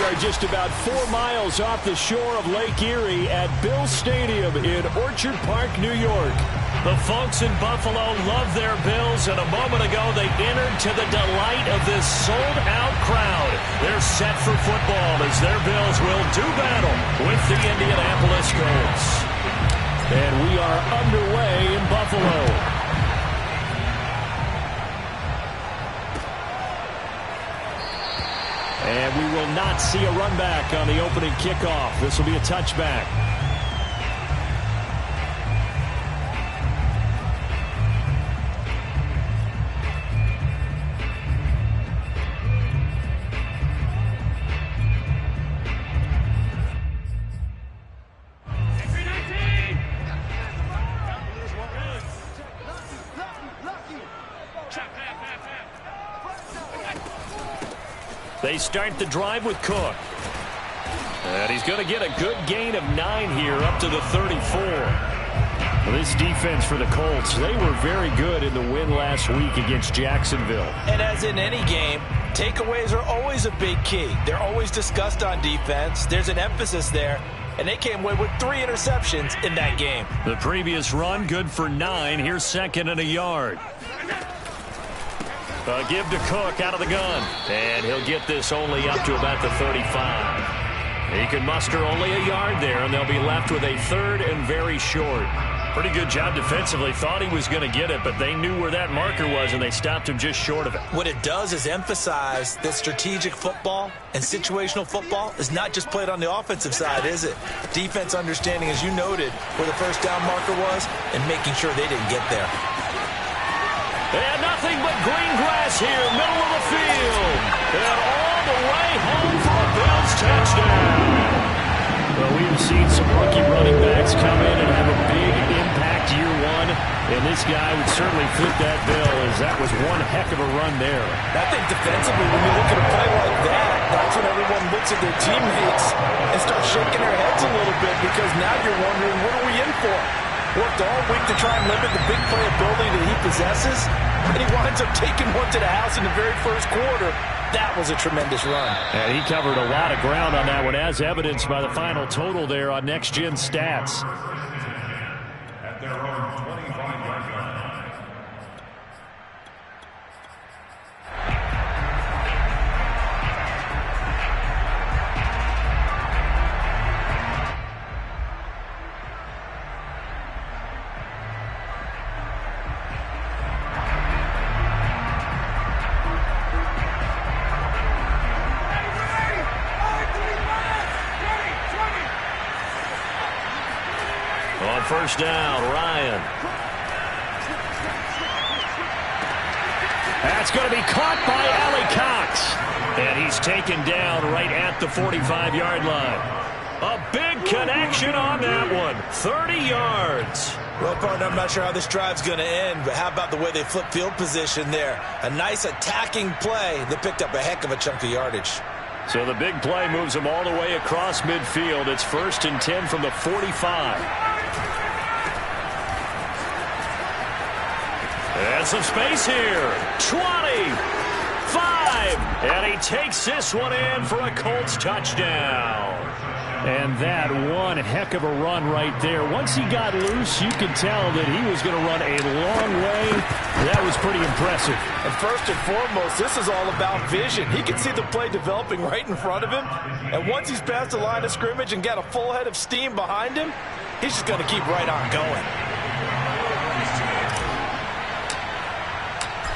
are just about 4 miles off the shore of Lake Erie at Bill Stadium in Orchard Park, New York. The folks in Buffalo love their Bills, and a moment ago they entered to the delight of this sold-out crowd. They're set for football as their Bills will do battle with the Indianapolis Colts. And we are underway in Buffalo. And we will not see a run back on the opening kickoff. This will be a touchback. They start the drive with Cook. And he's going to get a good gain of 9 here up to the 34. Well, this defense for the Colts, they were very good in the win last week against Jacksonville. And as in any game, takeaways are always a big key. They're always discussed on defense. There's an emphasis there. And they came away with 3 interceptions in that game. The previous run, good for 9. Here's 2nd and a yard. Give to Cook out of the gun. And he'll get this only up to about the 35. He can muster only a yard there, and they'll be left with a 3rd and very short. Pretty good job defensively. Thought he was going to get it, but they knew where that marker was, and they stopped him just short of it. What it does is emphasize that strategic football and situational football is not just played on the offensive side, is it? Defense understanding, as you noted, where the first down marker was and making sure they didn't get there. And nothing but green grass here, middle of the field. And all the way home for a Bills touchdown. Well, we've seen some rookie running backs come in and have a big impact year one. And this guy would certainly fit that bill, as that was one heck of a run there. I think defensively, when you look at a play like that, that's when everyone looks at their teammates and starts shaking their heads a little bit, because now you're wondering, what are we in for? Worked all week to try and limit the big play ability that he possesses, and he winds up taking one to the house in the very first quarter. That was a tremendous run. And he covered a lot of ground on that one, as evidenced by the final total there on Next Gen Stats. At their own 25-yard line. On first down, Ryan. That's going to be caught by Ali Cox. And he's taken down right at the 45-yard line. A big connection on that one. 30 yards. Well, partner, I'm not sure how this drive's going to end, but how about the way they flip field position there? A nice attacking play that picked up a heck of a chunk of yardage. So the big play moves them all the way across midfield. It's 1st and 10 from the 45. And some space here. 20, 5, and he takes this one in for a Colts touchdown. And that one heck of a run right there. Once he got loose, you could tell that he was going to run a long way. That was pretty impressive. And first and foremost, this is all about vision. He can see the play developing right in front of him. And once he's past the line of scrimmage and got a full head of steam behind him, he's just going to keep right on going.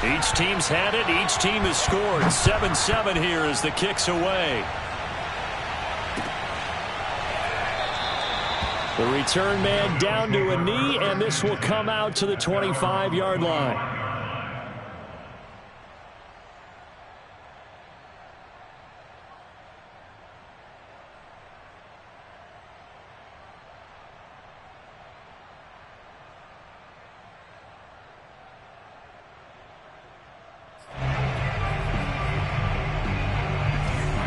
Each team's had it. Each team has scored. 7-7 here as the kick's away. The return man down to a knee, and this will come out to the 25-yard line.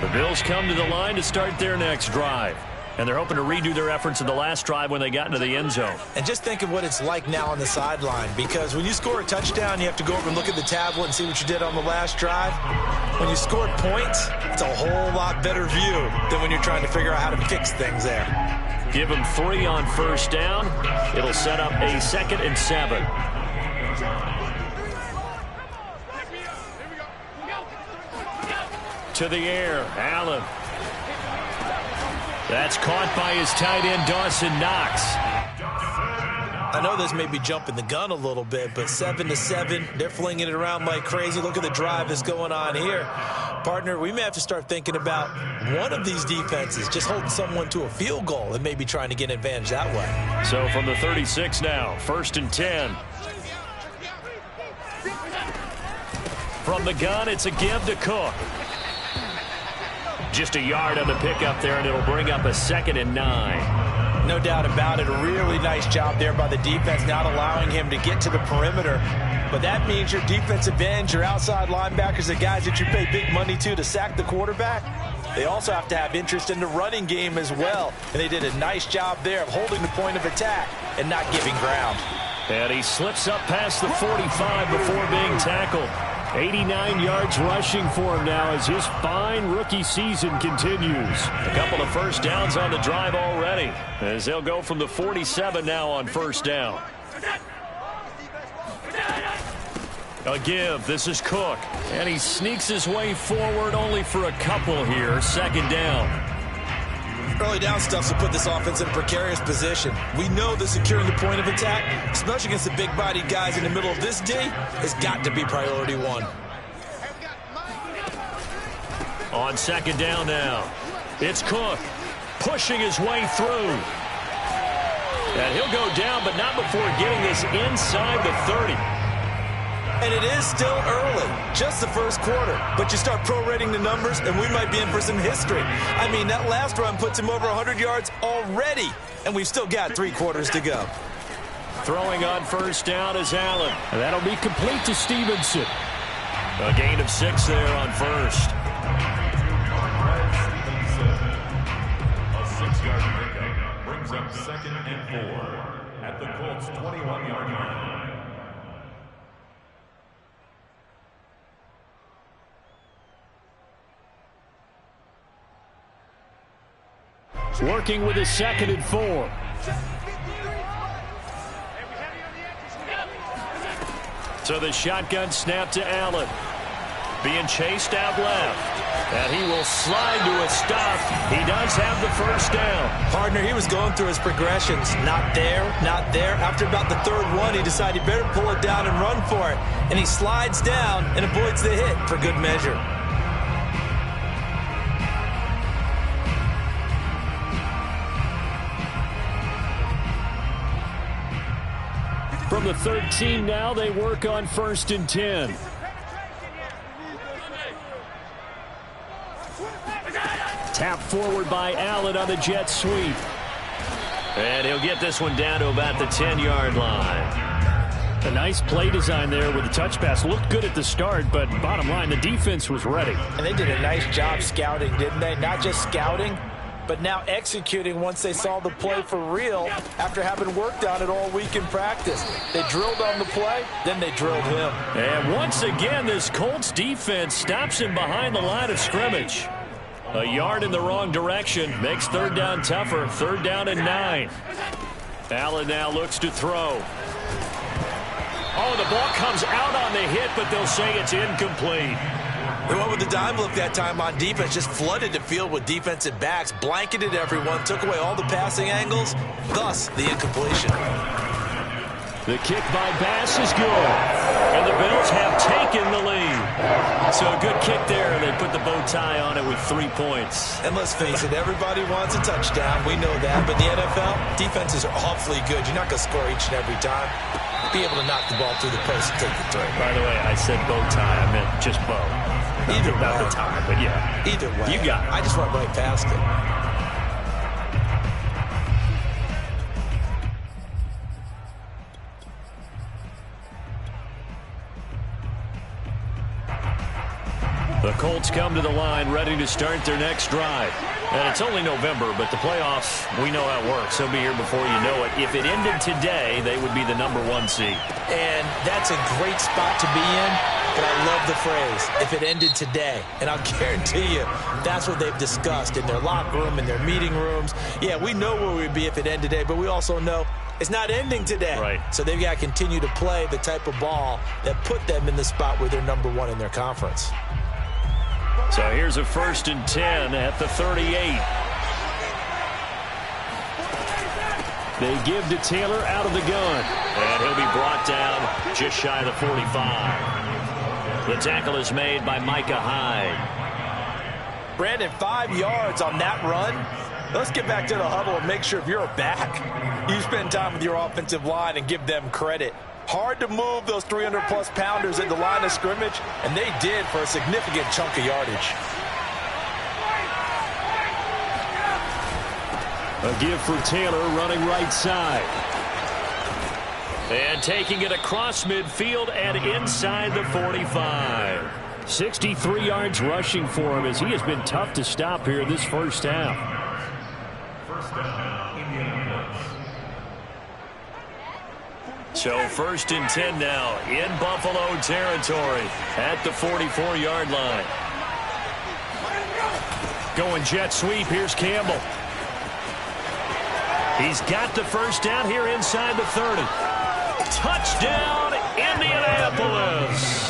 The Bills come to the line to start their next drive. And they're hoping to redo their efforts in the last drive when they got into the end zone. And just think of what it's like now on the sideline, because when you score a touchdown, you have to go over and look at the tablet and see what you did on the last drive. When you scored points, it's a whole lot better view than when you're trying to figure out how to fix things there. Give them 3 on first down. It'll set up a 2nd and 7. To the air, Allen. That's caught by his tight end, Dawson Knox. I know this may be jumping the gun a little bit, but 7-7, they're flinging it around like crazy. Look at the drive that's going on here. Partner, we may have to start thinking about one of these defenses just holding someone to a field goal and maybe trying to get an advantage that way. So from the 36 now, 1st and 10. From the gun, it's a give to Cook. Just a yard on the pickup there, and it'll bring up a 2nd and 9. No doubt about it. A really nice job there by the defense, not allowing him to get to the perimeter. But that means your defensive ends, your outside linebackers, the guys that you pay big money to sack the quarterback, they also have to have interest in the running game as well. And they did a nice job there of holding the point of attack and not giving ground. And he slips up past the 45 before being tackled. 89 yards rushing for him now as his fine rookie season continues. A couple of first downs on the drive already as they'll go from the 47 now on first down. A give. This is Cook. And he sneaks his way forward only for a couple here. 2nd down. Early down stuff to put this offense in a precarious position. We know that securing the point of attack, especially against the big-bodied guys in the middle of this D, has got to be priority 1. On 2nd down now, it's Cook pushing his way through. And he'll go down, but not before getting this inside the 30. And it is still early, just the first quarter. But you start prorating the numbers, and we might be in for some history. I mean, that last run puts him over 100 yards already, and we've still got 3 quarters to go. Throwing on first down is Allen. And that'll be complete to Stevenson. A gain of 6 there on first. A 6-yard pickup brings up 2nd and 4 at the Colts' 21-yard line. Working with his 2nd and 4. So the shotgun snap to Allen. Being chased out left. And he will slide to a stop. He does have the first down. Partner, he was going through his progressions. Not there, not there. After about the 3rd one, he decided he better pull it down and run for it. And he slides down and avoids the hit for good measure. From the 13 now, they work on 1st and 10. Tap forward by Allen on the jet sweep. And he'll get this one down to about the 10-yard line. A nice play design there with the touch pass. Looked good at the start, but bottom line, the defense was ready. And they did a nice job scouting, didn't they? Not just scouting, but now executing once they saw the play for real after having worked on it all week in practice. They drilled on the play, then they drilled him. And once again, this Colts defense stops him behind the line of scrimmage. A yard in the wrong direction makes 3rd down tougher. 3rd down and 9. Allen now looks to throw. Oh, the ball comes out on the hit, but they'll say it's incomplete. They went with the dime look that time on defense, just flooded the field with defensive backs, blanketed everyone, took away all the passing angles, thus the incompletion. The kick by Bass is good, and the Bills have taken the lead. So a good kick there, and they put the bow tie on it with 3 points. And let's face it, everybody wants a touchdown. We know that, but the NFL, defenses are awfully good. You're not going to score each and every time. Be able to knock the ball through the post and take the throw. By the way, I said bow tie. I meant just bow. Either way. Not the tie, but yeah. Either way. You got it. I just went right past it. The Colts come to the line ready to start their next drive. And it's only November, but the playoffs, we know how it works. They'll be here before you know it. If it ended today, they would be the #1 seed. And that's a great spot to be in, but I love the phrase, if it ended today. And I'll guarantee you, that's what they've discussed in their locker room, in their meeting rooms. Yeah, we know where we'd be if it ended today, but we also know it's not ending today. Right. So they've got to continue to play the type of ball that put them in the spot where they're #1 in their conference. So here's a 1st and 10 at the 38. They give to Taylor out of the gun. And he'll be brought down just shy of the 45. The tackle is made by Micah Hyde. Brandon, 5 yards on that run. Let's get back to the huddle and make sure if you're back, you spend time with your offensive line and give them credit. Hard to move those 300-plus pounders at the line of scrimmage, and they did for a significant chunk of yardage. A give for Taylor running right side. And taking it across midfield and inside the 45. 63 yards rushing for him as he has been tough to stop here this first half. First down, Indianapolis. So 1st and 10 now in Buffalo territory at the 44-yard line. Going jet sweep. Here's Campbell. He's got the first down here inside the 30. Touchdown, Indianapolis.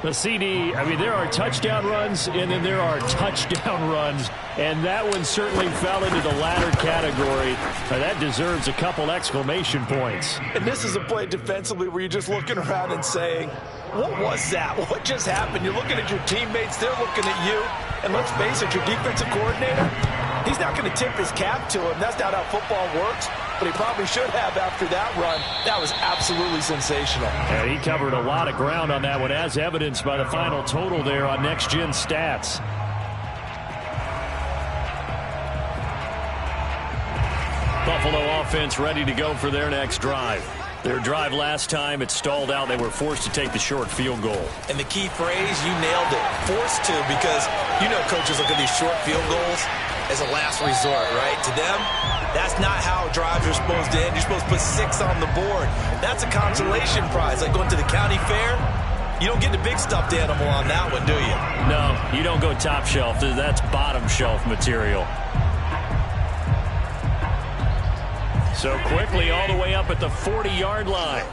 The CD, I mean, there are touchdown runs, and then there are touchdown runs, and that one certainly fell into the latter category. That deserves a couple exclamation points. And this is a play defensively where you're just looking around and saying, what was that? What just happened? You're looking at your teammates, they're looking at you, and let's face it, your defensive coordinator, he's not going to tip his cap to him. That's not how football works. But he probably should have after that run. That was absolutely sensational. And he covered a lot of ground on that one, as evidenced by the final total there on Next Gen Stats. Buffalo offense ready to go for their next drive. Their drive last time, it stalled out. They were forced to take the short field goal. And the key phrase, you nailed it. Forced to, because you know coaches look at these short field goals as a last resort, right? To them, that's not how drives are supposed to end. You're supposed to put 6 on the board. That's a consolation prize. Like going to the county fair, you don't get the big stuffed animal on that one, do you? No, you don't go top shelf. That's bottom shelf material. So quickly all the way up at the 40-yard line.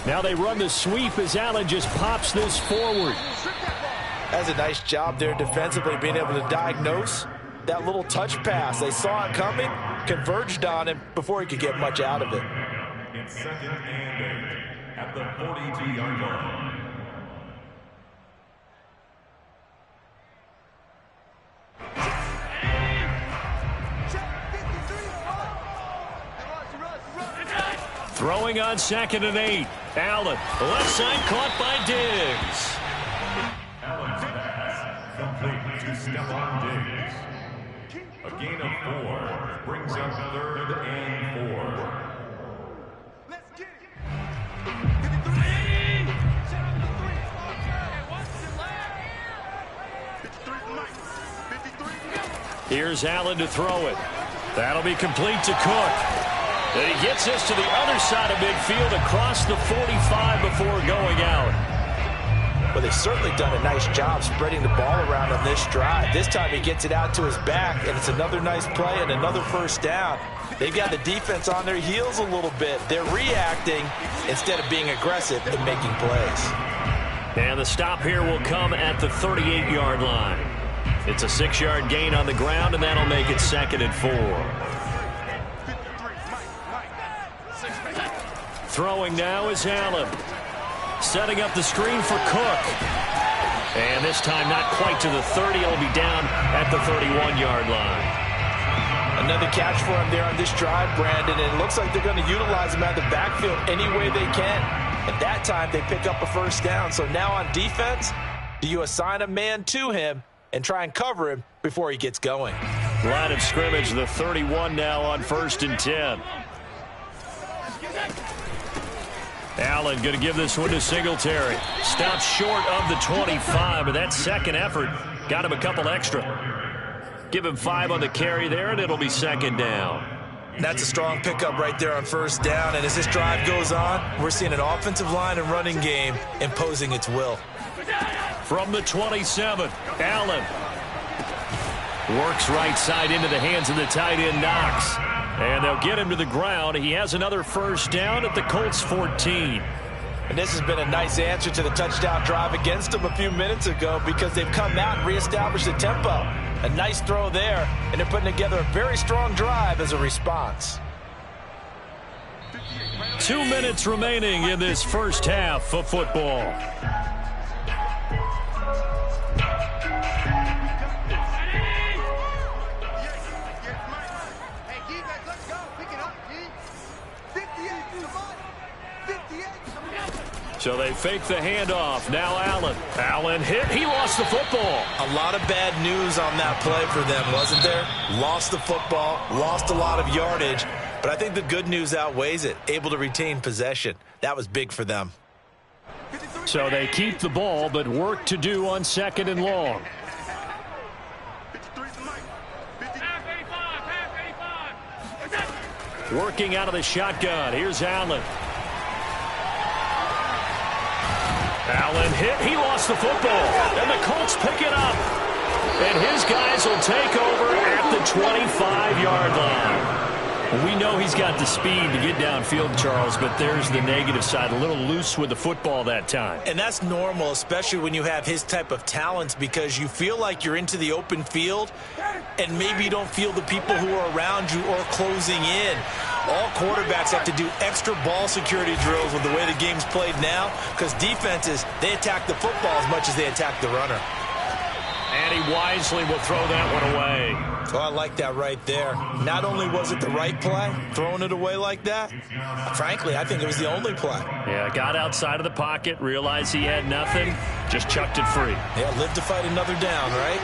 Now they run the sweep as Allen just pops this forward. That's a nice job there defensively, being able to diagnose that little touch pass. They saw it coming, converged on him before he could get much out of it. It's 2nd and 8 at the 42-yard line. Throwing on 2nd and 8. Allen, left side caught by Diggs. Allen's pass complete to Stephon Diggs. A gain of 4 brings up 3rd and 4. Here's Allen to throw it. That'll be complete to Cook. And he gets this to the other side of midfield across the 45 before going out. Well, they've certainly done a nice job spreading the ball around on this drive. This time he gets it out to his back, and it's another nice play and another first down. They've got the defense on their heels a little bit. They're reacting instead of being aggressive in making plays. And the stop here will come at the 38-yard line. It's a 6-yard gain on the ground, and that'll make it 2nd and 4. Throwing now is Allen. Setting up the screen for Cook. And this time not quite to the 30. It'll be down at the 31-yard line. Another catch for him there on this drive, Brandon. And it looks like they're going to utilize him out the backfield any way they can. At that time, they pick up a first down. So now on defense, do you assign a man to him and try and cover him before he gets going? Line of scrimmage, the 31 now on 1st and 10. Allen going to give this one to Singletary. Stops short of the 25, but that second effort got him a couple extra. Give him 5 on the carry there, and it'll be second down. That's a strong pickup right there on first down, and as this drive goes on, we're seeing an offensive line and running game imposing its will. From the 27, Allen works right side into the hands of the tight end, Knox. And they'll get him to the ground. He has another first down at the Colts 14. And this has been a nice answer to the touchdown drive against them a few minutes ago because they've come out and reestablished the tempo. A nice throw there, and they're putting together a very strong drive as a response. 2 minutes remaining in this first half of football. So they fake the handoff. Now Allen. Allen hit. He lost the football. A lot of bad news on that play for them, wasn't there? Lost the football, lost a lot of yardage, but I think the good news outweighs it. Able to retain possession. That was big for them. So they keep the ball, but work to do on second and long. Working out of the shotgun. Here's Allen. Allen hit. He lost the football. And the Colts pick it up. And his guys will take over at the 25-yard line. We know he's got the speed to get downfield, Charles, but there's the negative side. A little loose with the football that time. And that's normal, especially when you have his type of talents, because you feel like you're into the open field and maybe you don't feel the people who are around you or closing in. All quarterbacks have to do extra ball security drills with the way the game's played now because defenses, they attack the football as much as they attack the runner. And he wisely will throw that one away. Oh, I like that right there. Not only was it the right play, throwing it away like that, frankly, I think it was the only play. Yeah, got outside of the pocket, realized he had nothing, just chucked it free. Yeah, live to fight another down, right?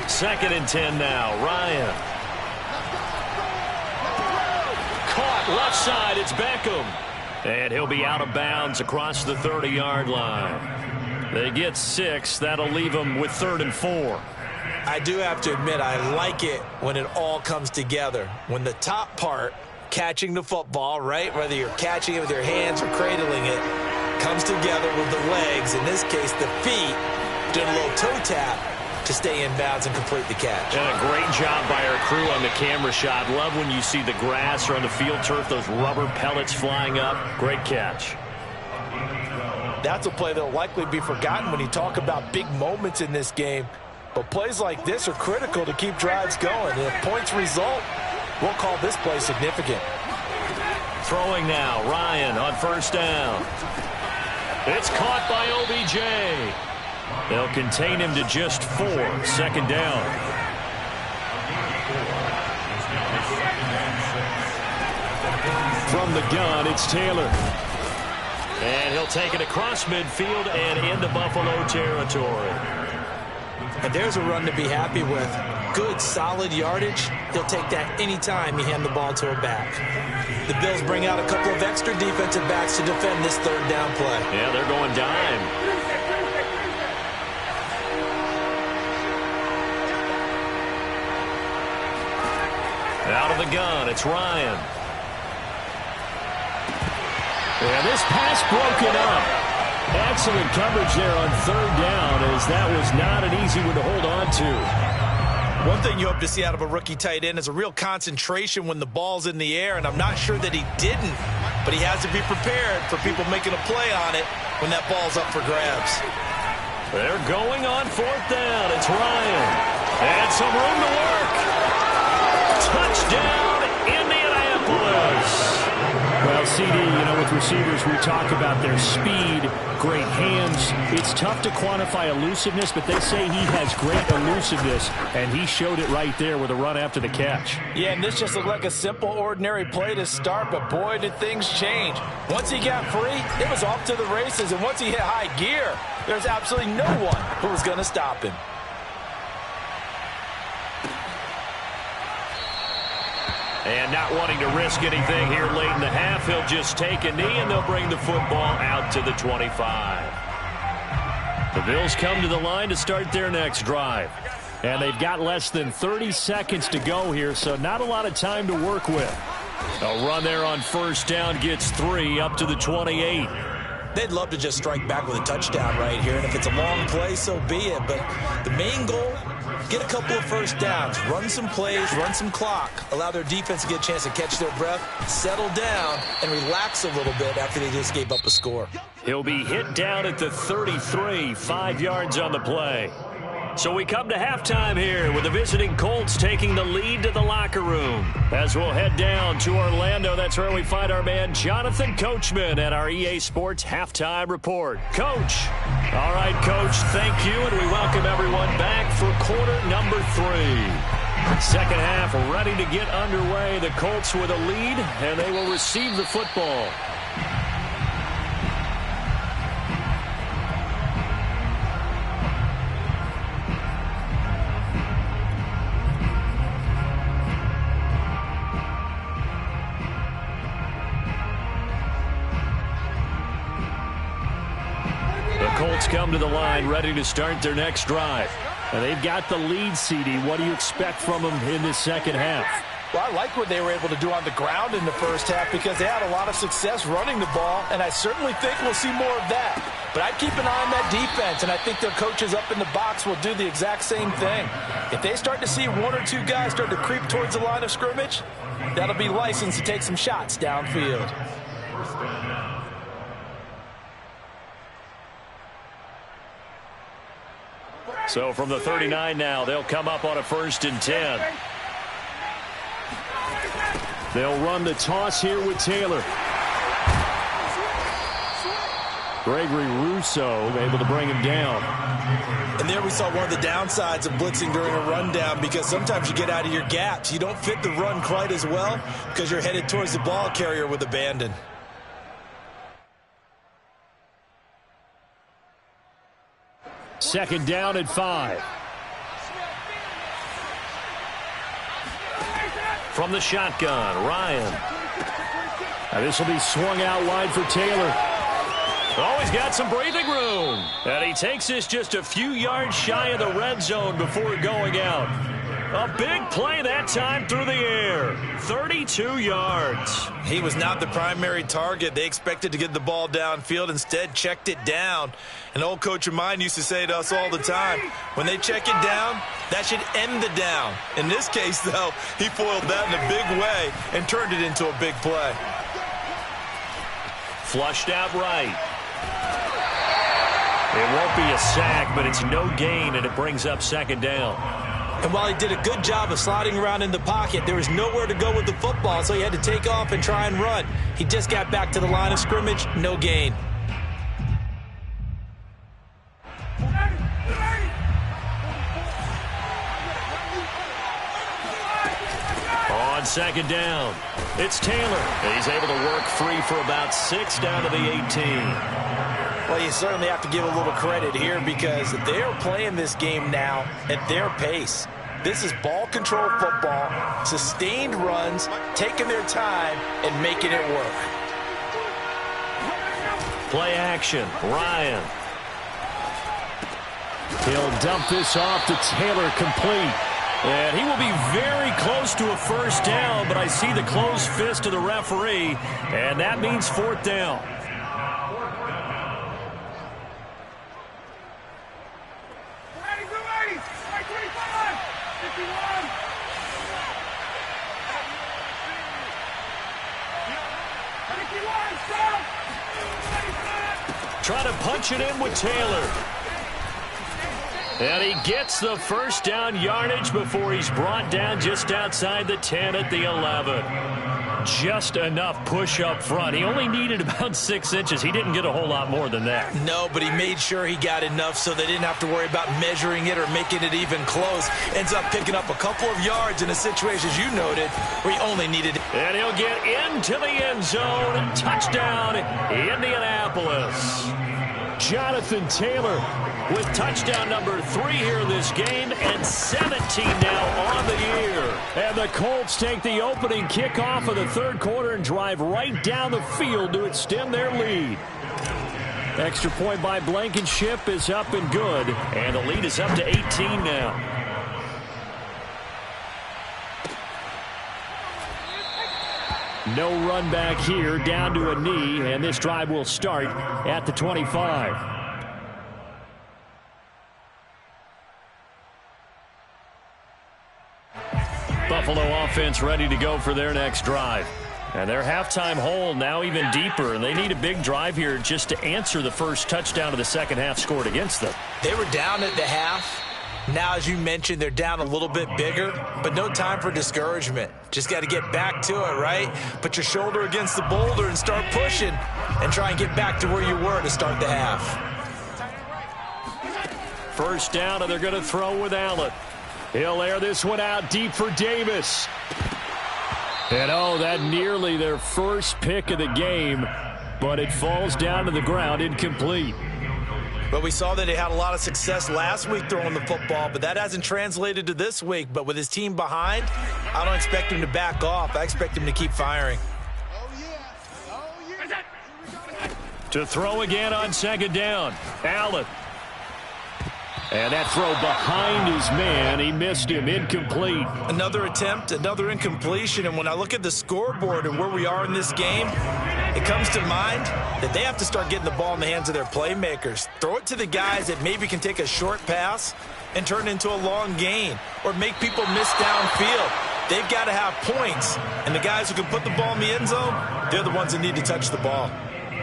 Second and 10 now. Ryan. Caught left side. It's Beckham. And he'll be out of bounds across the 30-yard line. They get 6. That'll leave them with 3rd and 4. I do have to admit, I like it when it all comes together. When the top part, catching the football, right, whether you're catching it with your hands or cradling it, comes together with the legs, in this case the feet, doing a little toe tap to stay in bounds and complete the catch. And a great job by our crew on the camera shot. Love when you see the grass or on the field turf, those rubber pellets flying up. Great catch. That's a play that will likely be forgotten when you talk about big moments in this game. But plays like this are critical to keep drives going. And if points result, we'll call this play significant. Throwing now, Ryan on first down. It's caught by OBJ. They'll contain him to just 4. Second down. From the gun, it's Taylor. And he'll take it across midfield and into Buffalo territory. And there's a run to be happy with. Good, solid yardage. He'll take that anytime you hand the ball to a back. The Bills bring out a couple of extra defensive backs to defend this third down play. Yeah, they're going dime. Out of the gun, it's Ryan. And this pass broken up. Excellent coverage there on third down, as that was not an easy one to hold on to. One thing you hope to see out of a rookie tight end is a real concentration when the ball's in the air, and I'm not sure that he didn't, but he has to be prepared for people making a play on it when that ball's up for grabs. They're going on fourth down. It's Ryan. And some room to work. Touchdown, Indianapolis. Well, CD, with receivers, we talk about their speed, great hands. It's tough to quantify elusiveness, but they say he has great elusiveness, and he showed it right there with a run after the catch. Yeah, and this just looked like a simple, ordinary play to start, but boy, did things change. Once he got free, it was off to the races, and once he hit high gear, there's absolutely no one who was going to stop him. And not wanting to risk anything here late in the half, he'll just take a knee, and they'll bring the football out to the 25. The Bills come to the line to start their next drive. And they've got less than 30 seconds to go here, so not a lot of time to work with. A run there on first down gets 3 up to the 28. They'd love to just strike back with a touchdown right here, and if it's a long play, so be it. But the main goal, get a couple of first downs, run some plays, run some clock, allow their defense to get a chance to catch their breath, settle down, and relax a little bit after they just gave up a score. He'll be hit down at the 33, 5 yards on the play. So we come to halftime here with the visiting Colts taking the lead to the locker room. As we'll head down to Orlando, that's where we find our man Jonathan Coachman at our EA Sports Halftime Report. Coach. All right, Coach, thank you, and we welcome everyone back for quarter number 3. Second half ready to get underway. The Colts with a lead, and they will receive the football. Colts come to the line ready to start their next drive. And they've got the lead, CD. What do you expect from them in this second half? Well, I like what they were able to do on the ground in the first half because they had a lot of success running the ball, and I certainly think we'll see more of that. But I'd keep an eye on that defense, and I think their coaches up in the box will do the exact same thing. If they start to see 1 or 2 guys start to creep towards the line of scrimmage, that'll be licensed to take some shots downfield. So from the 39 now, they'll come up on a 1st and 10. They'll run the toss here with Taylor. Gregory Rousseau able to bring him down. And there we saw one of the downsides of blitzing during a rundown because sometimes you get out of your gaps. You don't fit the run quite as well because you're headed towards the ball carrier with abandon. Second down and 5. From the shotgun, Ryan. This will be swung out wide for Taylor. Oh, he's got some breathing room. And he takes this just a few yards shy of the red zone before going out. A big play that time through the air. 32 yards. He was not the primary target. They expected to get the ball downfield. Instead, checked it down. An old coach of mine used to say to us all the time, when they check it down, that should end the down. In this case, though, he foiled that in a big way and turned it into a big play. Flushed out right. It won't be a sack, but it's no gain, and it brings up second down. And while he did a good job of sliding around in the pocket, there was nowhere to go with the football, so he had to take off and try and run. He just got back to the line of scrimmage, no gain. On second down, it's Taylor. He's able to work free for about 6 down to the 18. Well, you certainly have to give a little credit here because they're playing this game now at their pace. This is ball control football, sustained runs, taking their time and making it work. Play action, Ryan. He'll dump this off to Taylor, complete. And he will be very close to a first down, but I see the closed fist of the referee, and that means 4th down. Try to punch it in with Taylor. And he gets the first down yardage before he's brought down just outside the 10 at the 11. Just enough push up front. He only needed about 6 inches. He didn't get a whole lot more than that. No, but he made sure he got enough so they didn't have to worry about measuring it or making it even close. Ends up picking up a couple of yards in a situation, as you noted, where he only needed it. And he'll get into the end zone. Touchdown, Indianapolis. Jonathan Taylor with touchdown number 3 here in this game, and 17 now on the year. And the Colts take the opening kickoff of the third quarter and drive right down the field to extend their lead. Extra point by Blankenship is up and good. And the lead is up to 18 now. No run back here, down to a knee, and this drive will start at the 25. Buffalo offense ready to go for their next drive. And their halftime hole now even deeper, and they need a big drive here just to answer the first touchdown of the second half scored against them. They were down at the half. Now, as you mentioned, they're down a little bit bigger, but no time for discouragement. Just got to get back to it, right? Put your shoulder against the boulder and start pushing and try and get back to where you were to start the half. First down, and they're going to throw with Allen. He'll air this one out deep for Davis. And oh, that nearly their first pick of the game, but it falls down to the ground incomplete. But we saw that he had a lot of success last week throwing the football, but that hasn't translated to this week. But with his team behind, I don't expect him to back off. I expect him to keep firing. To throw again on second down, Allen. And that throw behind his man, he missed him, incomplete. Another attempt, another incompletion, and when I look at the scoreboard and where we are in this game, it comes to mind that they have to start getting the ball in the hands of their playmakers. Throw it to the guys that maybe can take a short pass and turn it into a long gain or make people miss downfield. They've got to have points, and the guys who can put the ball in the end zone, they're the ones that need to touch the ball.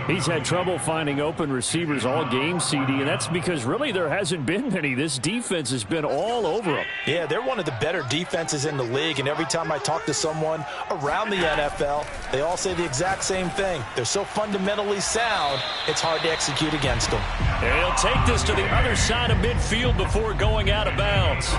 He's had trouble finding open receivers all game, CD, and that's because really there hasn't been many. This defense has been all over them. Yeah, they're one of the better defenses in the league, and every time I talk to someone around the NFL, they all say the exact same thing. They're so fundamentally sound, it's hard to execute against them. And he'll take this to the other side of midfield before going out of bounds.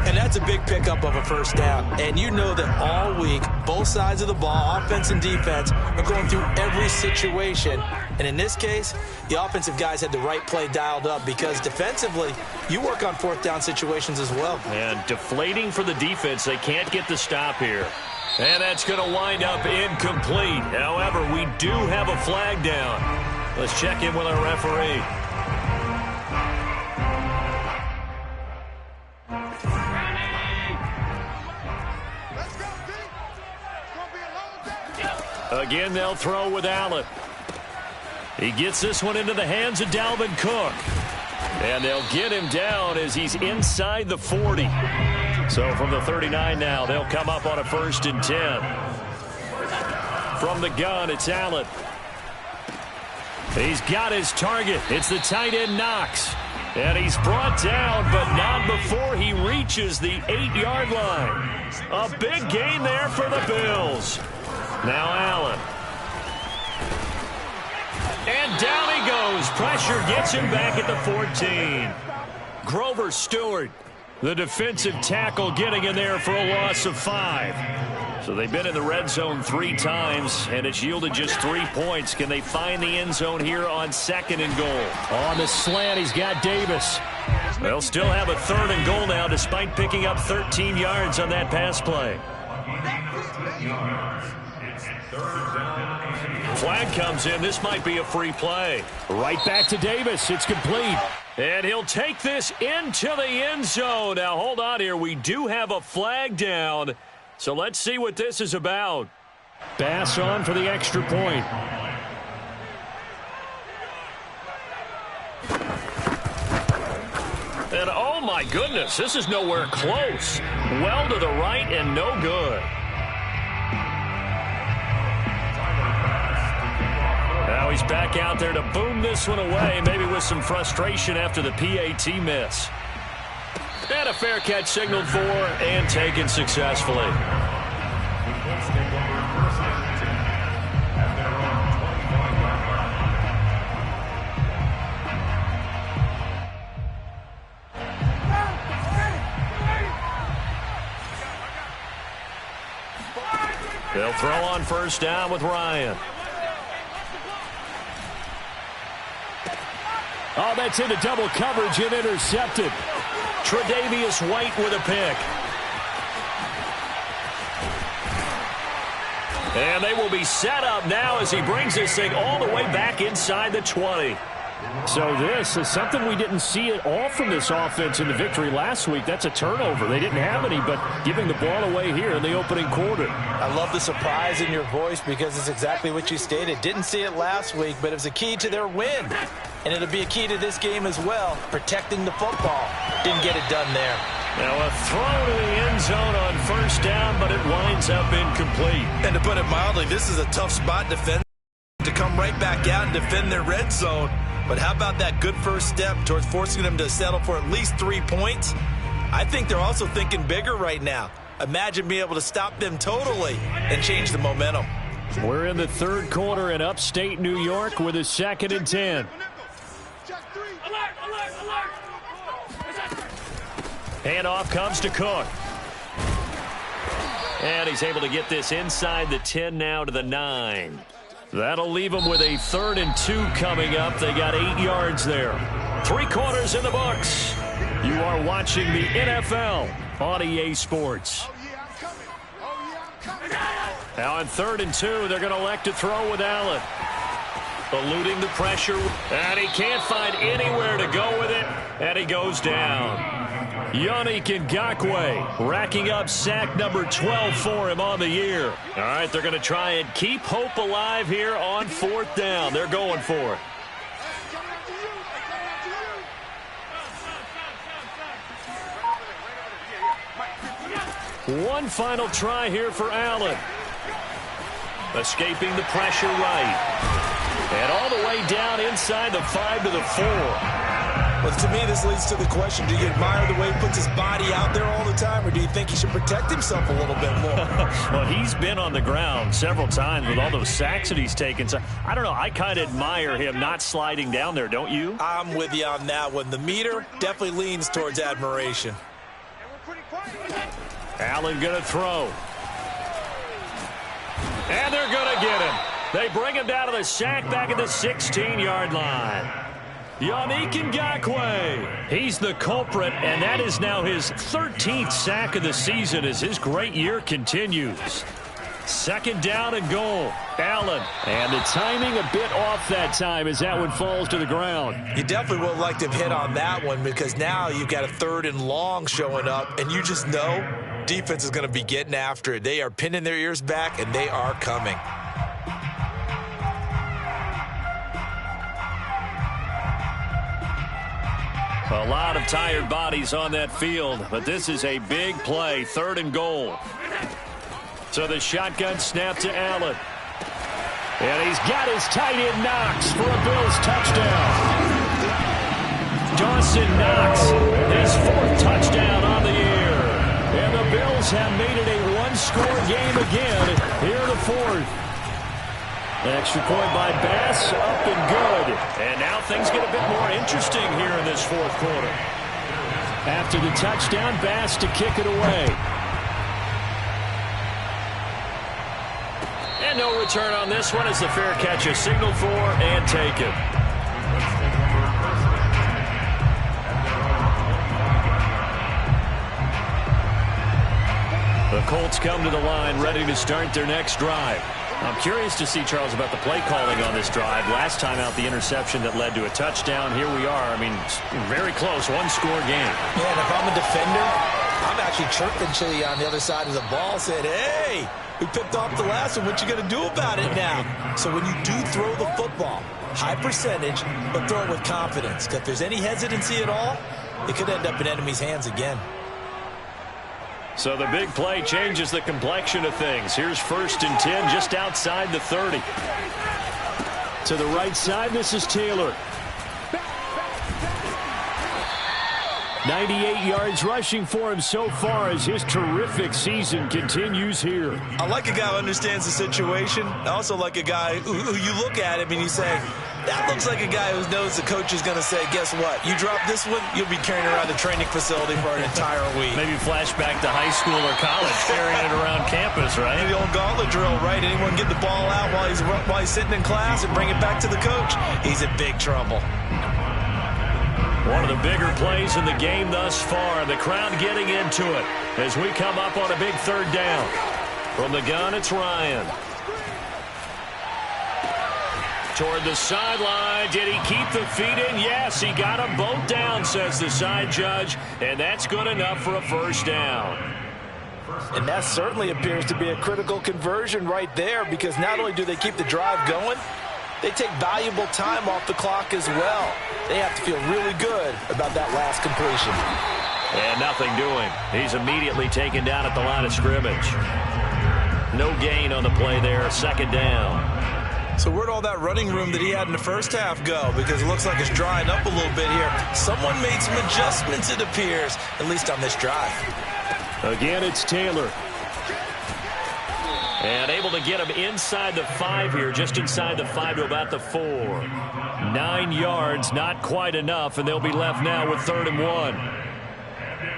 And that's a big pickup of a first down. And you know that all week, both sides of the ball, offense and defense, are going through every situation. And in this case, the offensive guys had the right play dialed up because defensively, you work on fourth down situations as well. And deflating for the defense. They can't get the stop here. And that's going to wind up incomplete. However, we do have a flag down. Let's check in with our referee. Again, they'll throw with Allen. He gets this one into the hands of Dalvin Cook. And they'll get him down as he's inside the 40. So from the 39 now, they'll come up on a 1st and 10. From the gun, it's Allen. He's got his target. It's the tight end Knox. And he's brought down, but not before he reaches the 8-yard line. A big gain there for the Bills. Now Allen. And down he goes. Pressure gets him back at the 14. Grover Stewart, the defensive tackle, getting in there for a loss of 5. So they've been in the red zone 3 times, and it's yielded just 3 points. Can they find the end zone here on 2nd and goal? On the slant, he's got Davis. They'll still have a 3rd and goal now, despite picking up 13 yards on that pass play. Flag comes in. This might be a free play. Right back to Davis. It's complete. And he'll take this into the end zone. Now, hold on here. We do have a flag down. So let's see what this is about. Bass on for the extra point. And oh my goodness, this is nowhere close. Well to the right and no good. Now he's back out there to boom this one away, maybe with some frustration after the PAT miss. And a fair catch signaled for and taken successfully. They'll throw on 1st down with Ryan. Oh, that's into double coverage and intercepted. Tre'Davious White with a pick. And they will be set up now as he brings this thing all the way back inside the 20. So this is something we didn't see at all from this offense in the victory last week. That's a turnover. They didn't have any, but giving the ball away here in the opening quarter. I love the surprise in your voice because it's exactly what you stated. Didn't see it last week, but it was a key to their win. And it'll be a key to this game as well, protecting the football. Didn't get it done there. Now a throw to the end zone on first down, but it winds up incomplete. And to put it mildly, this is a tough spot defense to come right back out and defend their red zone. But how about that good first step towards forcing them to settle for at least 3 points? I think they're also thinking bigger right now. Imagine being able to stop them totally and change the momentum. We're in the third quarter in upstate New York with a 2nd and 10. Handoff comes to Cook. And he's able to get this inside the 10 now to the 9. That'll leave them with a 3rd and 2 coming up. They got 8 yards there. 3 quarters in the books. You are watching the NFL on EA Sports. Now on 3rd and 2, they're going to elect to throw with Allen. Eluding the pressure, and he can't find anywhere to go with it, and he goes down. Yannick Ngakoue racking up sack number 12 for him on the year. All right, they're going to try and keep hope alive here on 4th down. They're going for it. One final try here for Allen. Escaping the pressure right. And all the way down inside the 5 to the 4. Well, to me, this leads to the question, do you admire the way he puts his body out there all the time, or do you think he should protect himself a little bit more? Well, he's been on the ground several times with all those sacks that he's taken. So, I don't know. I kind of admire him not sliding down there, don't you? I'm with you on that one. The meter definitely leans towards admiration. Allen going to throw. And they're going to get him. They bring him down to the sack back at the 16-yard line. Yannick Ngakoue, he's the culprit, and that is now his 13th sack of the season as his great year continues. 2nd down and goal. Allen. And the timing a bit off that time as that one falls to the ground. You definitely would like to have hit on that one because now you've got a 3rd and long showing up, and you just know defense is going to be getting after it. They are pinning their ears back, and they are coming. A lot of tired bodies on that field, but this is a big play, 3rd and goal. So the shotgun snap to Allen. And he's got his tight end Knox for a Bills touchdown. Dawson Knox, his 4th touchdown on the year. And the Bills have made it a one-score game again here in the 4th. An extra point by Bass, up and good. And now things get a bit more interesting here in this 4th quarter. After the touchdown, Bass to kick it away. And no return on this one as the fair catch is signaled for and taken. The Colts come to the line ready to start their next drive. I'm curious to see, Charles, about the play calling on this drive. Last time out, the interception that led to a touchdown. Here we are. I mean, very close, one-score game. Yeah, and if I'm a defender, I'm actually chirping Chili on the other side of the ball, saying, hey, we picked off the last one. What you going to do about it now? So when you do throw the football, high percentage, but throw it with confidence. Because if there's any hesitancy at all, it could end up in enemy's hands again. So the big play changes the complexion of things. Here's 1st and 10 just outside the 30. To the right side, this is Taylor. 98 yards rushing for him so far as his terrific season continues here. I like a guy who understands the situation. I also like a guy who you look at him and you say, that looks like a guy who knows the coach is going to say, guess what? You drop this one, you'll be carrying around the training facility for an entire week. Maybe flashback to high school or college, carrying it around campus, right? The old gauntlet drill, right? Anyone get the ball out while he's sitting in class and bring it back to the coach? He's in big trouble. One of the bigger plays in the game thus far. The crowd getting into it as we come up on a big 3rd down. From the gun, it's Ryan. toward the sideline. Did he keep the feet in? Yes, he got them both down, says the side judge, and that's good enough for a first down. And that certainly appears to be a critical conversion right there, because not only do they keep the drive going, they take valuable time off the clock as well. They have to feel really good about that last completion. And nothing doing. He's immediately taken down at the line of scrimmage. No gain on the play there, second down. So where'd all that running room that he had in the first half go? Because it looks like it's drying up a little bit here. Someone made some adjustments, it appears, at least on this drive. Again, it's Taylor. And able to get him inside the 5 here, just inside the 5 to about the 4. 9 yards, not quite enough, and they'll be left now with 3rd and 1. And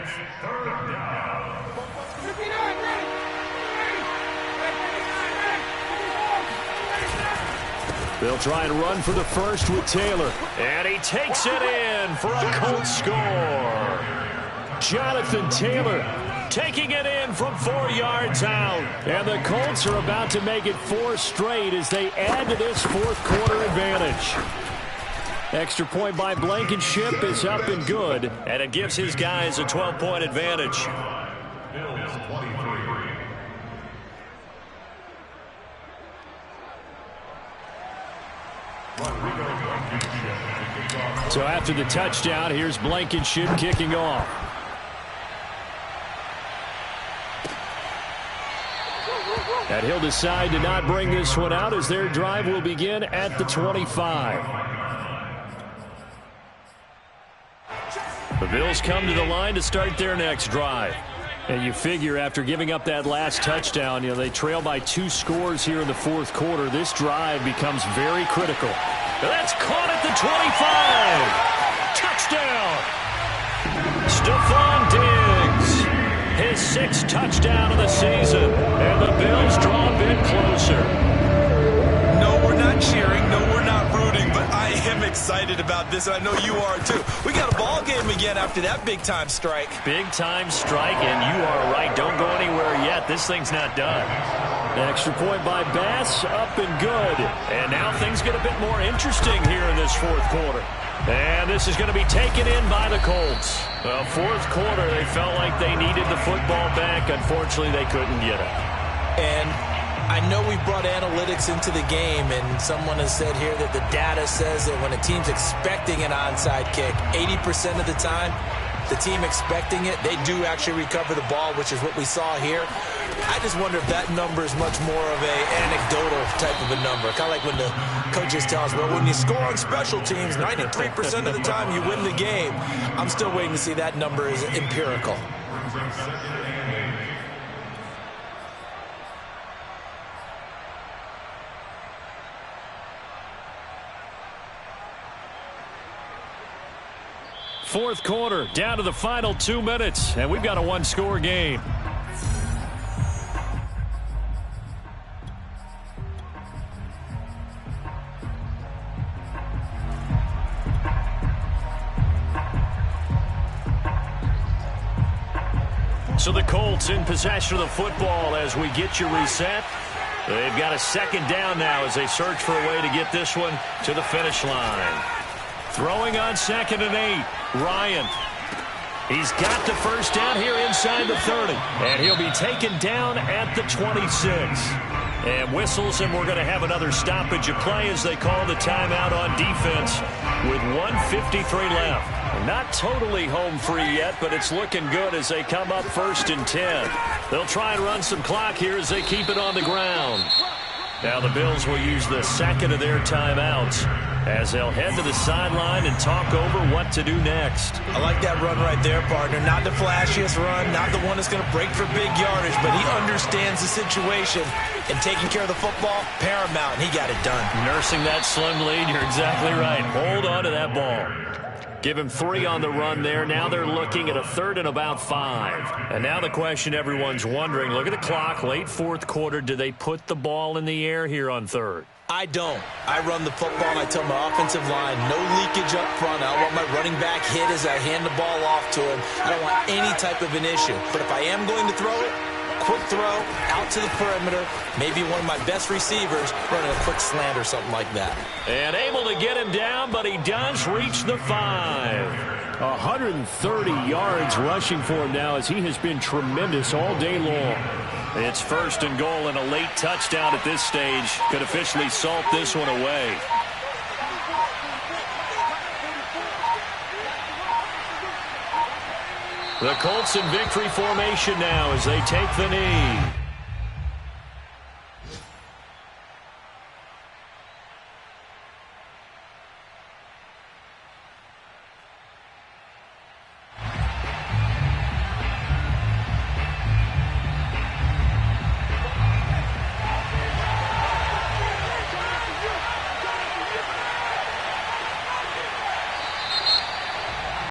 it's 3rd down. They'll try and run for the first with Taylor. And he takes it in for a Colts score. Jonathan Taylor taking it in from 4 yards out. And the Colts are about to make it 4 straight as they add to this fourth quarter advantage. Extra point by Blankenship is up and good. And it gives his guys a 12-point advantage. Bills 23. So after the touchdown, here's Blankenship kicking off. And he'll decide to not bring this one out as their drive will begin at the 25. The Bills come to the line to start their next drive. And you figure after giving up that last touchdown, they trail by 2 scores here in the fourth quarter. This drive becomes very critical. That's caught at the 25. Touchdown. Stephon Diggs. His 6th touchdown of the season. And the Bills draw a bit closer. No, we're not cheering. No, we're not rooting. But I am excited about this, and I know you are too. We got a ball game again after that big-time strike. Big-time strike, and you are right. Don't go anywhere yet. This thing's not done. Extra point by Bass, up and good. And now things get a bit more interesting here in this fourth quarter. And this is going to be taken in by the Colts. Well, fourth quarter, they felt like they needed the football back. Unfortunately, they couldn't get it. And I know we've brought analytics into the game, and someone has said here that the data says that when a team's expecting an onside kick, 80% of the time, the team expecting it, they do actually recover the ball, which is what we saw here. I just wonder if that number is much more of a anecdotal type of a number. Kind of like when the coaches tell us, well, when you score on special teams, 93% of the time you win the game. I'm still waiting to see that number is empirical. Fourth quarter, down to the final 2 minutes, and we've got a 1-score game. So the Colts in possession of the football as we get you reset. They've got a second down now as they search for a way to get this one to the finish line. Throwing on 2nd and 8, Ryan. He's got the first down here inside the 30. And he'll be taken down at the 26. And whistles, and we're going to have another stoppage of play as they call the timeout on defense with 1:53 left. Not totally home free yet, but it's looking good as they come up 1st and 10. They'll try and run some clock here as they keep it on the ground. Now the Bills will use the second of their timeouts as they'll head to the sideline and talk over what to do next. I like that run right there, partner. Not the flashiest run, not the one that's going to break for big yardage, but he understands the situation, and taking care of the football, paramount, and he got it done. Nursing that slim lead, you're exactly right. Hold on to that ball. Give him 3 on the run there. Now they're looking at a 3rd and about 5. And now the question everyone's wondering, look at the clock, late fourth quarter, do they put the ball in the air here on 3rd? I don't. I run the football, and I tell my offensive line, no leakage up front. I don't want my running back hit as I hand the ball off to him. I don't want any type of an issue. But if I am going to throw it, quick throw out to the perimeter. Maybe one of my best receivers running a quick slant or something like that. And able to get him down, but he does reach the 5. 130 yards rushing for him now as he has been tremendous all day long. It's 1st and goal, and a late touchdown at this stage could officially salt this one away. The Colts in victory formation now as they take the knee.